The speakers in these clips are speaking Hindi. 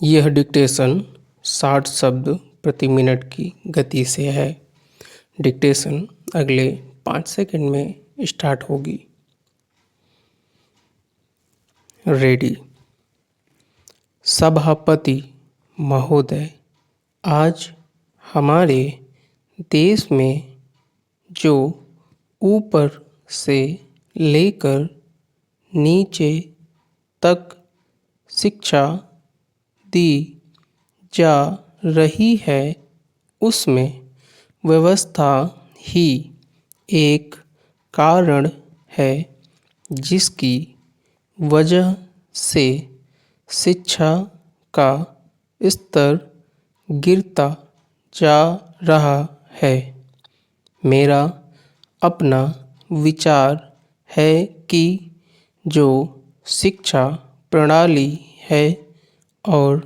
यह डिक्टेशन 60 शब्द प्रति मिनट की गति से है। डिक्टेशन अगले 5 सेकंड में स्टार्ट होगी। रेडी। सभापति महोदय, आज हमारे देश में जो ऊपर से लेकर नीचे तक शिक्षा दी जा रही है, उसमें व्यवस्था ही एक कारण है, जिसकी वजह से शिक्षा का स्तर गिरता जा रहा है। मेरा अपना विचार है कि जो शिक्षा प्रणाली है और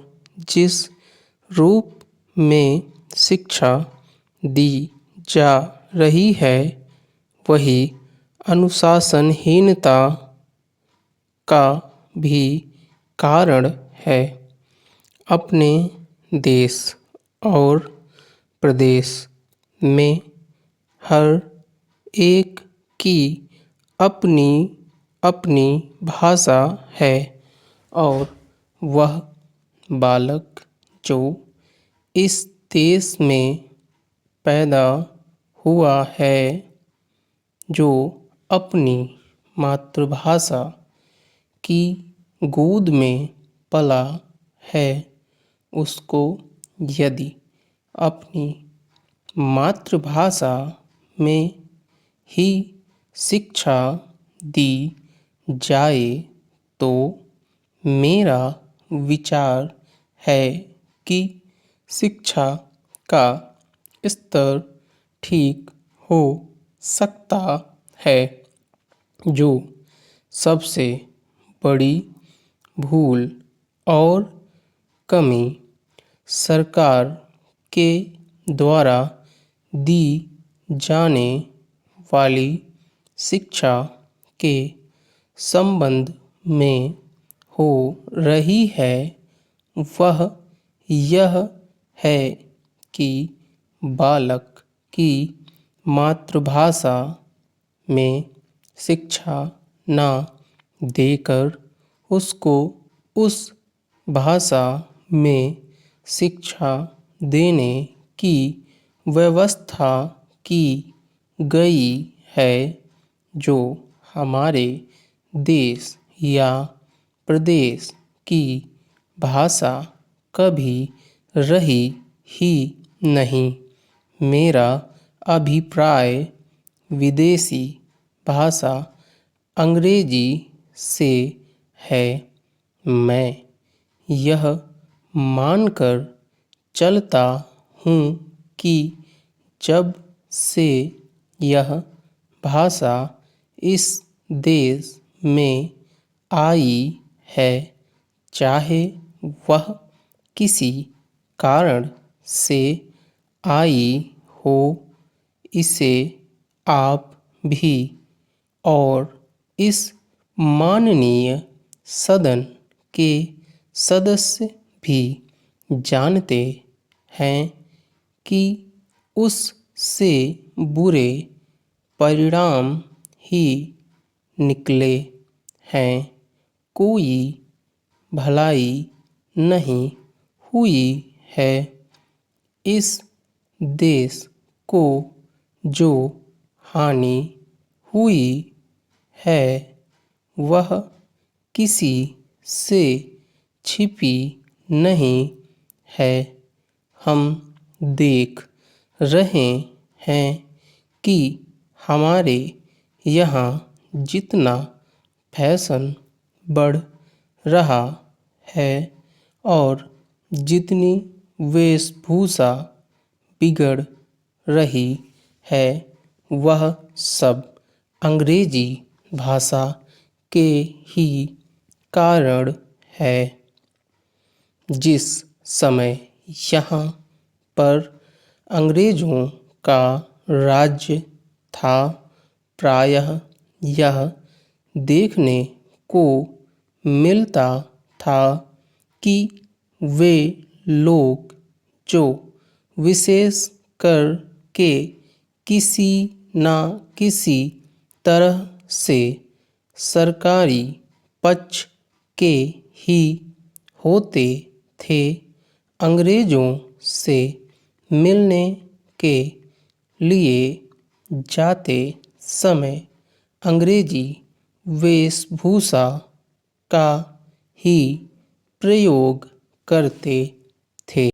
जिस रूप में शिक्षा दी जा रही है, वही अनुशासनहीनता का भी कारण है। अपने देश और प्रदेश में हर एक की अपनी अपनी भाषा है और वह बालक जो इस देश में पैदा हुआ है, जो अपनी मातृभाषा की गोद में पला है, उसको यदि अपनी मातृभाषा में ही शिक्षा दी जाए तो मेरा विचार है कि शिक्षा का स्तर ठीक हो सकता है। जो सबसे बड़ी भूल और कमी सरकार के द्वारा दी जाने वाली शिक्षा के संबंध में हो रही है, वह यह है कि बालक की मातृभाषा में शिक्षा ना देकर उसको उस भाषा में शिक्षा देने की व्यवस्था की गई है, जो हमारे देश या प्रदेश की भाषा कभी रही ही नहीं। मेरा अभिप्राय विदेशी भाषा अंग्रेजी से है। मैं यह मानकर चलता हूँ कि जब से यह भाषा इस देश में आई है, चाहे वह किसी कारण से आई हो, इसे आप भी और इस माननीय सदन के सदस्य भी जानते हैं कि उससे बुरे परिणाम ही निकले हैं। कोई भलाई नहीं हुई है। इस देश को जो हानि हुई है, वह किसी से छिपी नहीं है। हम देख रहे हैं कि हमारे यहाँ जितना फैशन बढ़ रहा है और जितनी वेशभूषा बिगड़ रही है, वह सब अंग्रेजी भाषा के ही कारण है। जिस समय यहाँ पर अंग्रेजों का राज्य था, प्रायः यह देखने को मिलता था कि वे लोग जो विशेष कर के किसी न किसी तरह से सरकारी पक्ष के ही होते थे, अंग्रेजों से मिलने के लिए जाते समय अंग्रेजी वेशभूषा का ही प्रयोग करते